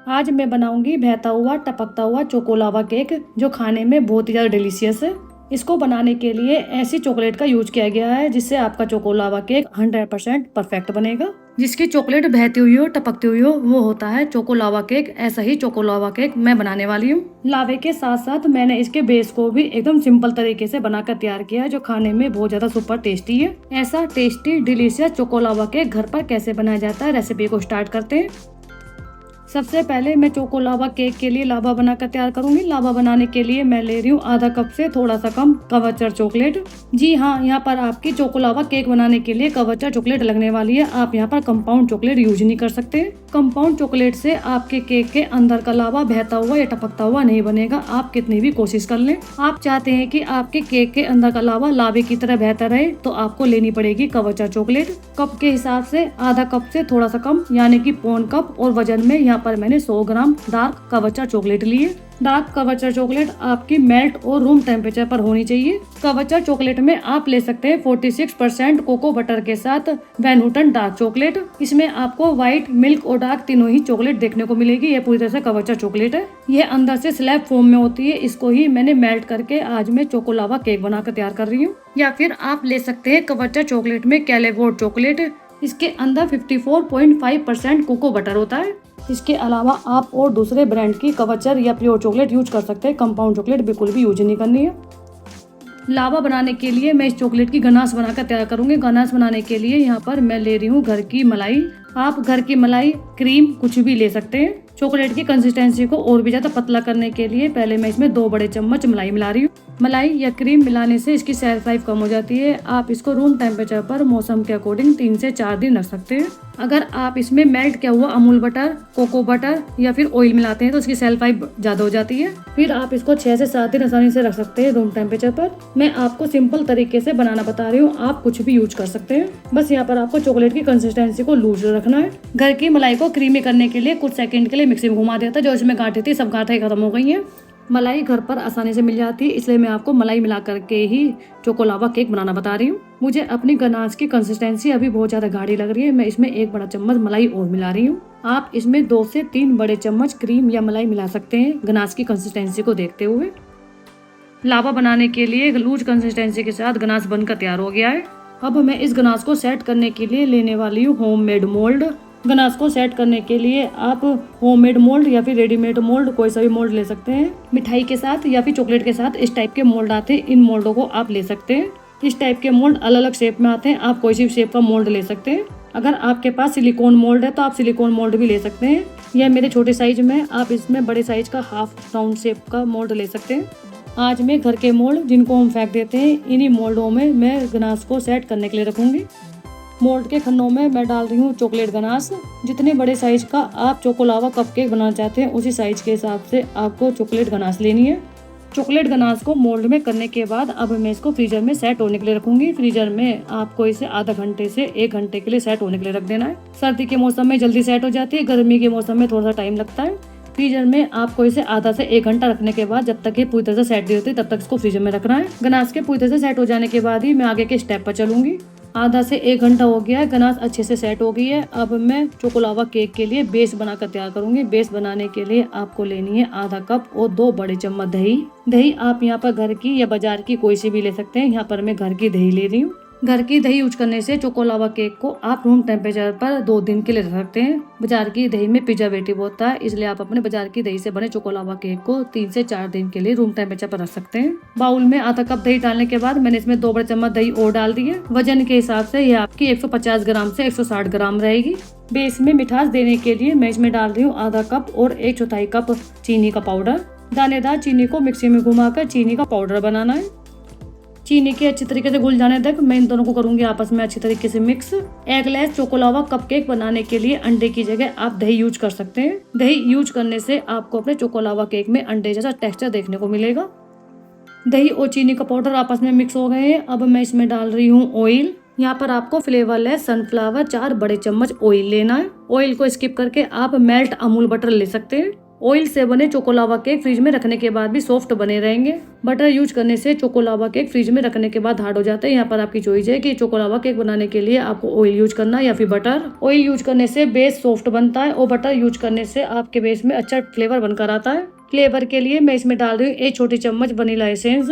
आज मैं बनाऊंगी बहता हुआ टपकता हुआ चोको लावा केक, जो खाने में बहुत ही ज़्यादा डिलीशियस है। इसको बनाने के लिए ऐसी चॉकलेट का यूज किया गया है जिससे आपका चोको लावा केक 100% परफेक्ट बनेगा। जिसकी चॉकलेट बहती हुई हो, टपकती हुई हो, वो होता है चोको लावा केक। ऐसा ही चोको लावा केक मैं बनाने वाली हूँ। लावे के साथ साथ मैंने इसके बेस को भी एकदम सिंपल तरीके से बनाकर तैयार किया है, जो खाने में बहुत ज्यादा सुपर टेस्टी है। ऐसा tasty delicious choco lava cake घर पर कैसे बनाया जाता है, रेसिपी को स्टार्ट करते हैं। सबसे पहले मैं चोको लावा केक के लिए लावा बनाकर तैयार करूंगी। लावा बनाने के लिए मैं ले रही हूँ आधा कप से थोड़ा सा कम कवचर चॉकलेट। जी हाँ, यहाँ पर आपकी चोको लावा केक बनाने के लिए कवचर चॉकलेट लगने वाली है। आप यहाँ पर कंपाउंड चॉकलेट यूज नहीं कर सकते। कंपाउंड चॉकलेट से आपके केक के अंदर का लावा बहता हुआ या टपकता हुआ नहीं बनेगा, आप कितनी भी कोशिश कर लें। आप चाहते हैं कि आपके केक के अंदर का लावा लावे की तरह बहता रहे, तो आपको लेनी पड़ेगी कवचर चॉकलेट। कप के हिसाब से आधा कप से थोड़ा सा कम, यानी कि पौन कप। और वजन में यहाँ पर मैंने 100 ग्राम डार्क कवचर चॉकलेट लिए। डार्क कवचर चॉकलेट आपकी मेल्ट और रूम टेम्परेचर पर होनी चाहिए। कवचर चॉकलेट में आप ले सकते हैं 46% कोको बटर के साथ वैन हूटन डार्क चॉकलेट। इसमें आपको व्हाइट, मिल्क और डार्क तीनों ही चॉकलेट देखने को मिलेगी। ये पूरी तरह से कवचर चॉकलेट है। यह अंदर से स्लैब फॉर्म में होती है। इसको ही मैंने मेल्ट करके आज मैं चोको लावा केक बनाकर तैयार कर रही हूँ। या फिर आप ले सकते हैं कवचर चॉकलेट में कैलेबोर्ड चॉकलेट। इसके अंदर 54.5% कोको बटर होता है। इसके अलावा आप और दूसरे ब्रांड की कवचर या प्योर चॉकलेट यूज कर सकते हैं। कंपाउंड चॉकलेट बिल्कुल भी यूज नहीं करनी है। लावा बनाने के लिए मैं इस चॉकलेट की गनाश बनाकर तैयार करूंगी। गनाश बनाने के लिए यहाँ पर मैं ले रही हूँ घर की मलाई। आप घर की मलाई, क्रीम कुछ भी ले सकते हैं। चॉकलेट की कंसिस्टेंसी को और भी ज्यादा पतला करने के लिए पहले मैं इसमें 2 बड़े चम्मच मलाई मिला रही हूँ। मलाई या क्रीम मिलाने से इसकी शेल्फ लाइफ कम हो जाती है। आप इसको रूम टेम्परेचर पर मौसम के अकॉर्डिंग 3 से 4 दिन रख सकते हैं। अगर आप इसमें मेल्ट किया हुआ अमूल बटर, कोको बटर या फिर ऑयल मिलाते हैं तो इसकी शेल्फ लाइफ ज्यादा हो जाती है। फिर आप इसको 6 से 7 दिन आसानी से रख सकते हैं रूम टेम्परेचर पर। मैं आपको सिंपल तरीके से बनाना बता रही हूँ, आप कुछ भी यूज कर सकते हैं। बस यहाँ पर आपको चॉकलेट की कंसिस्टेंसी को लूज रखना है। घर की मलाई को क्रीमी करने के लिए कुछ सेकंड के लिए मिक्सी में घुमा दिया था। जो इसमें गांठें थी सब गांठें खत्म हो गई हैं। मलाई घर पर आसानी से मिल जाती है, इसलिए मैं आपको मलाई मिला करके ही चोको लावा केक बनाना बता रही हूँ। मुझे अपनी गनाश की कंसिस्टेंसी अभी बहुत ज्यादा गाढ़ी लग रही है। मैं इसमें 1 बड़ा चम्मच मलाई और मिला रही हूँ। आप इसमें 2 से 3 बड़े चम्मच क्रीम या मलाई मिला सकते हैं गनाश की कंसिस्टेंसी को देखते हुए। लावा बनाने के लिए लूज कंसिस्टेंसी के साथ गनाश बनकर तैयार हो गया है। अब मैं इस गनाश को सेट करने के लिए लेने वाली हूँ होममेड मोल्ड। गनाश को सेट करने के लिए आप होममेड मोल्ड या फिर रेडीमेड मोल्ड, कोई सा भी मोल्ड ले सकते हैं। मिठाई के साथ या फिर चॉकलेट के साथ इस टाइप के मोल्ड आते हैं, इन मोल्डों को आप ले सकते हैं। इस टाइप के मोल्ड अलग अलग शेप में आते हैं, आप कोई सी शेप का मोल्ड ले सकते हैं। अगर आपके पास सिलिकॉन मोल्ड है तो आप सिलिकॉन मोल्ड भी ले सकते हैं। यह मेरे छोटे साइज में, आप इसमें बड़े साइज का हाफ राउंड शेप का मोल्ड ले सकते हैं। आज मैं घर के मोल्ड जिनको हम फेंक देते हैं, इन्हीं मोल्डों में मैं गनाश को सेट करने के लिए रखूंगी। मोल्ड के खन्नों में मैं डाल रही हूँ चॉकलेट गनाश। जितने बड़े साइज का आप चोको लावा कप केक बनाना चाहते हैं, उसी साइज के हिसाब से आपको चॉकलेट गनाश लेनी है। चॉकलेट गनाश को मोल्ड में करने के बाद अब मैं इसको फ्रीजर में सेट होने के लिए रखूंगी। फ्रीजर में आपको इसे आधा घंटे से 1 घंटे के लिए सेट होने के लिए रख देना है। सर्दी के मौसम में जल्दी सेट हो जाती है, गर्मी के मौसम में थोड़ा सा टाइम लगता है। फ्रीजर में आपको इसे आधा से 1 घंटा रखने के बाद, जब तक ये पूरी तरह से सेट नहीं होती तब तक इसको फ्रीजर में रखना है। गनाश के पूरी तरह से सेट हो जाने के बाद ही मैं आगे के स्टेप पर चलूंगी। आधा से 1 घंटा हो गया है, गनाश अच्छे से सेट हो गई है। अब मैं चोको लावा केक के लिए बेस बनाकर तैयार करूंगी। बेस बनाने के लिए आपको लेनी है आधा कप और 2 बड़े चम्मच दही। दही आप यहाँ पर घर की या बाजार की कोई सी भी ले सकते हैं। यहाँ पर मैं घर की दही ले रही हूँ। घर की दही यूज करने से चोको लावा केक को आप रूम टेम्परेचर पर 2 दिन के लिए रख सकते हैं। बाजार की दही में प्रिजर्वेटिव होता है, इसलिए आप अपने बाजार की दही से बने चोको लावा केक को 3 से 4 दिन के लिए रूम टेम्परेचर पर रख सकते हैं। बाउल में आधा कप दही डालने के बाद मैंने इसमें 2 बड़े चम्मच दही और डाल दी है। वजन के हिसाब से यह आपकी 150 ग्राम से 160 ग्राम रहेगी। बेस में मिठास देने के लिए मैं इसमें डाल रही हूँ आधा कप और 1/4 कप चीनी का पाउडर। दानेदार चीनी को मिक्सी में घुमाकर चीनी का पाउडर बनाना है। चीनी के अच्छी तरीके से घुल जाने तक मैं इन दोनों को करूंगी आपस में अच्छी तरीके से mix. Eggless choco lava cupcake बनाने के लिए अंडे की जगह आप दही यूज कर सकते हैं। दही यूज करने से आपको अपने चोको लावा केक में अंडे जैसा टेक्सचर देखने को मिलेगा। दही और चीनी का पाउडर आपस में मिक्स हो गए हैं। अब मैं इसमें डाल रही हूँ ऑयल। यहाँ पर आपको फ्लेवरलेस सनफ्लावर 4 बड़े चम्मच ऑयल लेना है। ऑयल को स्किप करके आप मेल्ट अमूल बटर ले सकते हैं। ऑयल से बने चोकोलावा केक फ्रिज में रखने के बाद भी सॉफ्ट बने रहेंगे। बटर यूज करने से चोकोलावा केक फ्रिज में रखने के बाद हार्ड हो जाते हैं। यहाँ पर आपकी चॉइस है कि चोकोलावा केक बनाने के लिए आपको ऑयल यूज करना है या फिर बटर। ऑयल यूज करने से बेस सॉफ्ट बनता है और बटर यूज करने से आपके बेस में अच्छा फ्लेवर बनकर आता है। फ्लेवर के लिए मैं इसमें डाल रही हूँ 1 छोटी चम्मच वनीला एसेंस।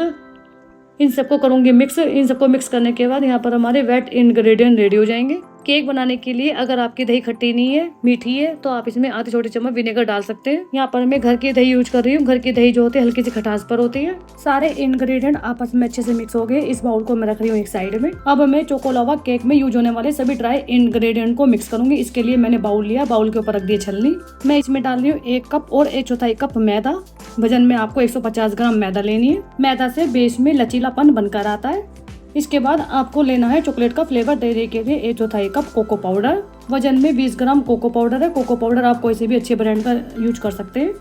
इन सबको करूंगी मिक्स। इन सबको मिक्स करने के बाद यहाँ पर हमारे वेट इंग्रेडिएंट रेडी हो जाएंगे। केक बनाने के लिए अगर आपकी दही खट्टी नहीं है, मीठी है, तो आप इसमें आधी छोटी चम्मच विनेगर डाल सकते हैं। यहाँ पर मैं घर की दही यूज कर रही हूँ। घर की दही जो होती है हल्की सी खटास पर होती है। सारे इंग्रेडिएंट आपस में अच्छे से मिक्स हो गए। इस बाउल को मैं रख रही हूँ एक साइड में। अब मैं चोकोलावा केक में यूज होने वाले सभी ड्राई इंग्रेडिएंट को मिक्स करूंगी। इसके लिए मैंने बाउल लिया, बाउल के ऊपर रख दिए छलनी। मैं इसमें डाल रही हूँ 1 कप और 1/4 कप मैदा। वजन में आपको 150 ग्राम मैदा लेनी है। मैदा से बेस में लचीलापन बनकर आता है। इसके बाद आपको लेना है चॉकलेट का फ्लेवर देने के लिए 1/4 कप कोको पाउडर। वजन में 20 ग्राम कोको पाउडर है। कोको पाउडर आप कोई से भी अच्छे ब्रांड का यूज कर सकते हैं।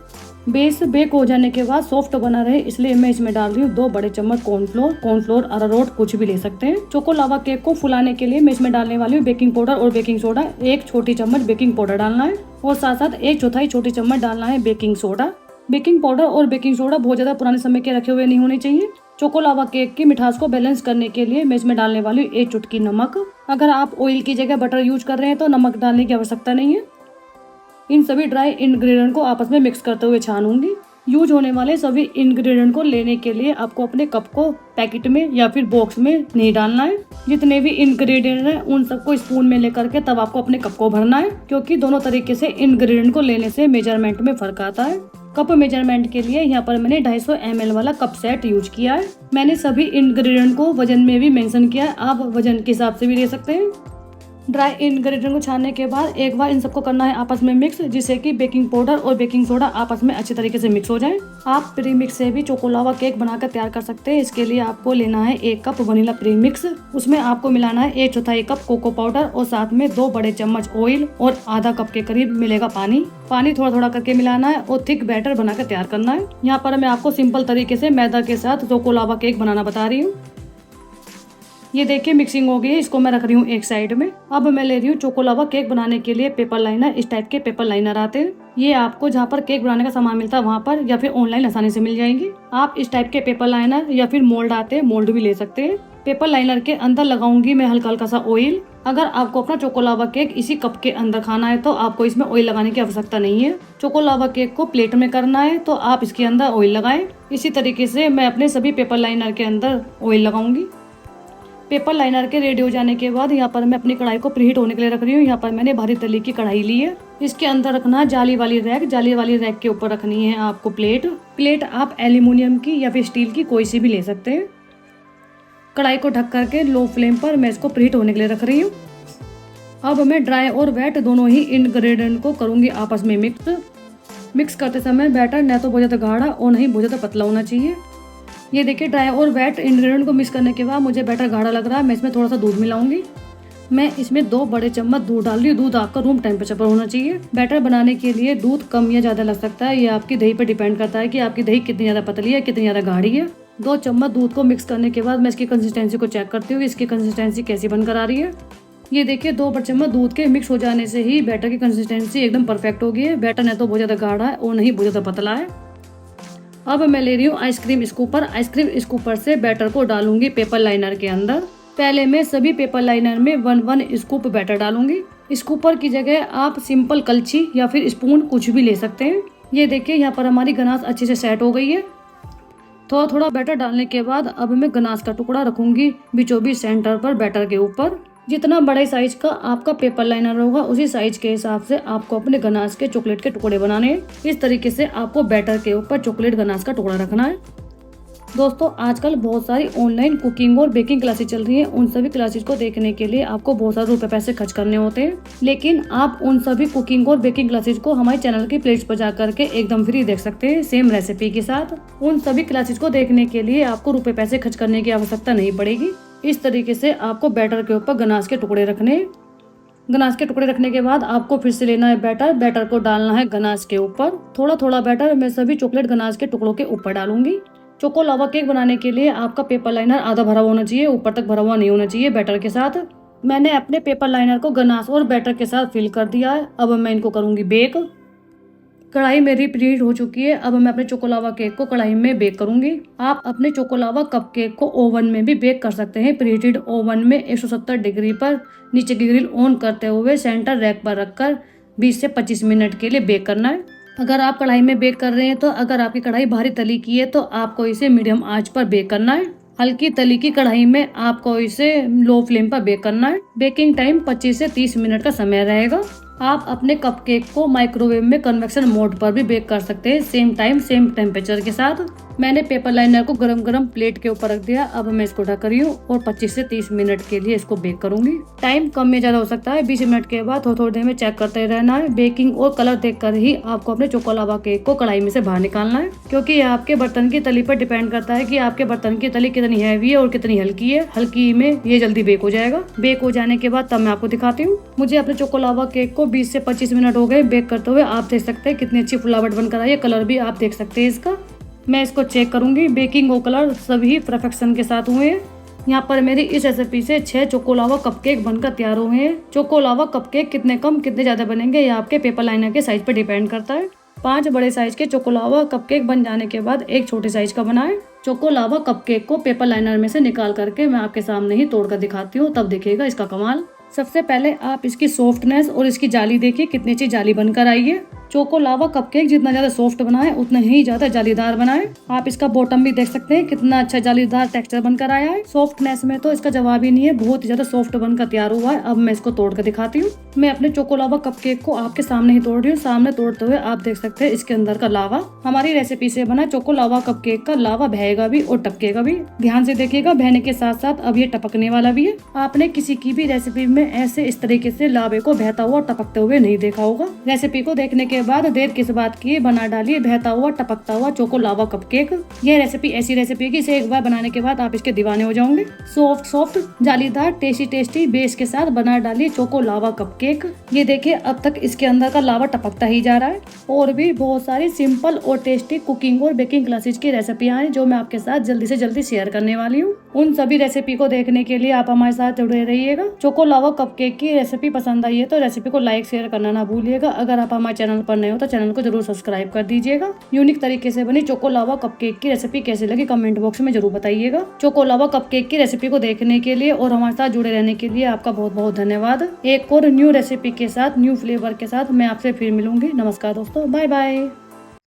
बेस बेक हो जाने के बाद सॉफ्ट बना रहे इसलिए मैं इसमें डाल रही हूँ 2 बड़े चम्मच कॉर्नफ्लोर अरारोट कुछ भी ले सकते हैं। चोकोलावा केक को फुलाने के लिए मैं इसमें डालने वाली हूँ बेकिंग पाउडर और बेकिंग सोडा। 1 छोटी चम्मच बेकिंग पाउडर डालना है और साथ साथ 1/4 छोटी चम्मच डालना है बेकिंग सोडा। बेकिंग पाउडर और बेकिंग सोडा बहुत ज्यादा पुराने समय के रखे हुए नहीं होने चाहिए। चोकोलावा केक की मिठास को बैलेंस करने के लिए मैं इसमें डालने वाली हूँ 1 चुटकी नमक। अगर आप ऑयल की जगह बटर यूज कर रहे हैं तो नमक डालने की आवश्यकता नहीं है। इन सभी ड्राई इंग्रेडिएंट को आपस में मिक्स करते हुए छानूंगी। यूज होने वाले सभी इंग्रेडिएंट को लेने के लिए आपको अपने कप को पैकेट में या फिर बॉक्स में नहीं डालना है। जितने भी इंग्रेडिएंट हैं उन सबको स्पून में लेकर के तब आपको अपने कप को भरना है, क्योंकि दोनों तरीके से इंग्रेडिएंट को लेने से मेजरमेंट में फर्क आता है। कप मेजरमेंट के लिए यहाँ पर मैंने 250 ml वाला कप सेट यूज किया है। मैंने सभी इंग्रेडिएंट को वजन में भी मेंशन किया है, आप वजन के हिसाब से भी ले सकते हैं। ड्राई इंग्रेडिएंट को छानने के बाद एक बार इन सबको करना है आपस में मिक्स, जिससे कि बेकिंग पाउडर और बेकिंग सोडा आपस में अच्छी तरीके से मिक्स हो जाए। आप प्री मिक्स से भी चोकोलावा केक बनाकर तैयार कर सकते हैं। इसके लिए आपको लेना है 1 कप वनीला प्री मिक्स। उसमें आपको मिलाना है 1/4 कप कोको पाउडर और साथ में 2 बड़े चम्मच ऑयल और आधा कप के करीब मिलेगा पानी। पानी थोड़ा थोड़ा करके मिलाना है और थिक बैटर बनाकर तैयार करना है। यहाँ पर मैं आपको सिंपल तरीके से मैदा के साथ चोकोलावा केक बनाना बता रही हूँ। ये देखिए मिक्सिंग हो गई है, इसको मैं रख रही हूँ एक साइड में। अब मैं ले रही हूँ चोकोलावा केक बनाने के लिए पेपर लाइनर। इस टाइप के पेपर लाइनर आते हैं, ये आपको जहाँ पर केक बनाने का सामान मिलता है वहाँ पर या फिर ऑनलाइन आसानी से मिल जाएंगे। आप इस टाइप के पेपर लाइनर या फिर मोल्ड आते हैं, मोल्ड भी ले सकते हैं। पेपर लाइनर के अंदर लगाऊंगी मैं हल्का हल्का सा ऑयल। अगर आपको अपना चोकोलावा केक इसी कप के अंदर खाना है तो आपको इसमें ऑयल लगाने की आवश्यकता नहीं है। चोकोलावा केक को प्लेट में करना है तो आप इसके अंदर ऑयल लगाएं। इसी तरीके से मैं अपने सभी पेपर लाइनर के अंदर ऑयल लगाऊंगी। पेपर लाइनर के रेडी हो जाने के बाद यहाँ पर मैं अपनी कढ़ाई को प्रीहीट होने के लिए रख रही हूँ। यहाँ पर मैंने भारी तली की कढ़ाई ली है। इसके अंदर रखना है जाली वाली रैक। जाली वाली रैक के ऊपर रखनी है आपको प्लेट आप एल्यूमिनियम की या फिर स्टील की कोई सी भी ले सकते हैं। कढ़ाई को ढक करके लो फ्लेम पर मैं इसको प्रीहीट होने के लिए रख रही हूँ। अब मैं ड्राई और वेट दोनों ही इंग्रेडिएंट को करूँगी आपस में मिक्स करते समय बैटर न तो बहुत ज़्यादा गाढ़ा और नहीं बहुत ज़्यादा पतला होना चाहिए। ये देखिए ड्राई और वेट इंग्रेडिएंट को मिक्स करने के बाद मुझे बैटर गाढ़ा लग रहा है। मैं इसमें थोड़ा सा दूध मिलाऊंगी। मैं इसमें 2 बड़े चम्मच दूध डाल रही हूँ। दूध आपका रूम टेम्परेचर पर होना चाहिए। बैटर बनाने के लिए दूध कम या ज़्यादा लग सकता है, ये आपकी दही पर डिपेंड करता है कि आपकी दही कितनी ज़्यादा पतली है कितनी ज़्यादा गाढ़ी है। 2 चम्मच दूध को मिक्स करने के बाद मैं इसकी कंसिस्टेंसी को चेक करती हूँ, इसकी कंसिस्टेंसी कैसी बनकर आ रही है। ये देखिए 2 बड़े चम्मच दूध के मिक्स हो जाने से ही बैटर की कंसिस्टेंसी एकदम परफेक्ट हो गई है। बैटर न तो बहुत ज़्यादा गाढ़ा है और नहीं बहुत ज़्यादा पतला है। अब मैं ले रही हूँ आइसक्रीम स्कूपर। आइसक्रीम स्कूपर से बैटर को डालूंगी पेपर लाइनर के अंदर। पहले मैं सभी पेपर लाइनर में 1 स्कूप बैटर डालूंगी। स्कूपर की जगह आप सिंपल कलछी या फिर स्पून कुछ भी ले सकते हैं। ये देखिए यहाँ पर हमारी गनास अच्छे से सेट हो गई है। थोड़ा थोड़ा बैटर डालने के बाद अब मैं गनास का टुकड़ा रखूंगी बीचों बीच सेंटर पर बैटर के ऊपर। जितना बड़े साइज का आपका पेपर लाइनर होगा उसी साइज के हिसाब से आपको अपने गनास के चॉकलेट के टुकड़े बनाने हैं। इस तरीके से आपको बैटर के ऊपर चॉकलेट गनास का टुकड़ा रखना है। दोस्तों आजकल बहुत सारी ऑनलाइन कुकिंग और बेकिंग क्लासेस चल रही हैं। उन सभी क्लासेस को देखने के लिए आपको बहुत सारे रुपए पैसे खर्च करने होते हैं, लेकिन आप उन सभी कुकिंग और बेकिंग क्लासेस को हमारे चैनल की प्लेलिस्ट पर जाकर के एकदम फ्री देख सकते हैं, सेम रेसिपी के साथ। उन सभी क्लासेस को देखने के लिए आपको रुपए पैसे खर्च करने की आवश्यकता नहीं पड़ेगी। इस तरीके से आपको बैटर के ऊपर गनास के टुकड़े रखने। गनास के टुकड़े रखने के बाद आपको फिर से लेना है बैटर को डालना है गनास के ऊपर। थोड़ा थोड़ा बैटर मैं सभी चॉकलेट गनास के टुकड़ों के ऊपर डालूंगी। चोकोलावा केक बनाने के लिए आपका पेपर लाइनर आधा भरा होना चाहिए, ऊपर तक भरा हुआ नहीं होना चाहिए बैटर के साथ। मैंने अपने पेपर लाइनर को गनास और बैटर के साथ फिल कर दिया है। अब मैं इनको करूंगी बेक। कढ़ाई मेरी प्रीहीट हो चुकी है। अब मैं अपने चोको लावा केक को कढ़ाई में बेक करूंगी। आप अपने चोको लावा कप केक को ओवन में भी बेक कर सकते हैं। प्रीहीटेड ओवन में 170 डिग्री पर नीचे की ग्रिल ऑन करते हुए सेंटर रैक पर रखकर 20 से 25 मिनट के लिए बेक करना है। अगर आप कढ़ाई में बेक कर रहे हैं तो अगर आपकी कढ़ाई भारी तली की है तो आपको इसे मीडियम आंच पर बेक करना है। हल्की तली की कढ़ाई में आपको इसे लो फ्लेम पर बेक करना है। बेकिंग टाइम 25 से 30 मिनट का समय रहेगा। आप अपने कपकेक को माइक्रोवेव में कन्वेक्शन मोड पर भी बेक कर सकते हैं, सेम टाइम सेम टेम्परेचर के साथ। मैंने पेपर लाइनर को गरम गरम प्लेट के ऊपर रख दिया। अब मैं इसको ढक रही हूँ और 25 से 30 मिनट के लिए इसको बेक करूंगी। टाइम कम या ज्यादा हो सकता है। 20 मिनट के बाद थोड़ी देर में चेक करते रहना है। बेकिंग और कलर देखकर ही आपको अपने चोको लावा केक को कढ़ाई में से बाहर निकालना है, क्योंकि ये आपके बर्तन की तली पर डिपेंड करता है कि आपके बर्तन की तली कितनी हैवी है और कितनी हल्की है। हल्की में ये जल्दी बेक हो जाएगा। बेक हो जाने के बाद तब मैं आपको दिखाती हूँ। मुझे अपने चोको लावा केक को 20 से 25 मिनट हो गए बेक करते हुए। आप देख सकते हैं कितनी अच्छी फुलावट बनकर आई है। कलर भी आप देख सकते हैं इसका। मैं इसको चेक करूंगी। बेकिंग और कलर सभी परफेक्शन के साथ हुए हैं। यहाँ पर मेरी इस रेसिपी से 6 चोको लावा कपकेक बनकर तैयार हुए हैं। चोको लावा कपकेक कितने कम कितने ज्यादा बनेंगे ये आपके पेपर लाइनर के साइज पर डिपेंड करता है। 5 बड़े साइज के चोको लावा कपकेक बन जाने के बाद एक छोटे साइज का बनाएं। चोको लावा कपकेक को पेपर लाइनर में से निकाल करके मैं आपके सामने ही तोड़कर दिखाती हूँ, तब देखिएगा इसका कमाल। सबसे पहले आप इसकी सॉफ्टनेस और इसकी जाली देखिए कितनी अच्छी जाली बनकर आई है। चोको लावा कपकेक जितना ज्यादा सॉफ्ट बनाए उतना ही ज्यादा जालीदार बनाए। आप इसका बॉटम भी देख सकते हैं कितना अच्छा जालीदार टेक्सचर बनकर आया है। सॉफ्टनेस में तो इसका जवाब ही नहीं है, बहुत ही ज्यादा सॉफ्ट बनकर तैयार हुआ है। अब मैं इसको तोड़ कर दिखाती हूँ। मैं अपने चोको लावा कपकेक को आपके सामने ही तोड़ रही हूँ। सामने तोड़ते हुए आप देख सकते हैं इसके अंदर का लावा। हमारी रेसिपी से बना चोको लावा कपकेक का लावा बहेगा भी और टपकेगा भी। ध्यान से देखिएगा, बहने के साथ साथ अब ये टपकने वाला भी है। आपने किसी की भी रेसिपी में ऐसे इस तरीके से लावे को बहता हुआ टपकते हुए नहीं देखा होगा। रेसिपी को देखने के बाद देर किस बात की, बना डालिए बहता हुआ टपकता हुआ चोको लावा कपकेक। यह रेसिपी ऐसी रेसिपी है कि इसे एक बार बनाने के बाद आप इसके दीवाने हो जाओगे। सॉफ्ट जालीदार टेस्टी बेस के साथ बना डालिए चोको लावा कपकेक। ये देखिए अब तक इसके अंदर का लावा टपकता ही जा रहा है। और भी बहुत सारी सिंपल और टेस्टी कुकिंग और बेकिंग क्लासेस की रेसिपियां हैं जो मैं आपके साथ जल्दी से जल्दी शेयर करने वाली हूँ। उन सभी रेसिपी को देखने के लिए आप हमारे साथ जुड़े रहिएगा। चोको लावा कपकेक की रेसिपी पसंद आई है तो रेसिपी को लाइक शेयर करना ना भूलिएगा। अगर आप हमारे चैनल पर नए हो तो चैनल को जरूर सब्सक्राइब कर दीजिएगा। यूनिक तरीके से बनी चोको लावा कपकेक की रेसिपी कैसी लगी कमेंट बॉक्स में जरूर बताइएगा। चोको लावा कपकेक की रेसिपी को देखने के लिए और हमारे साथ जुड़े रहने के लिए आपका बहुत बहुत धन्यवाद। एक और न्यू रेसिपी के साथ, न्यू फ्लेवर के साथ मैं आपसे फिर मिलूंगी। नमस्कार दोस्तों, बाय बाय।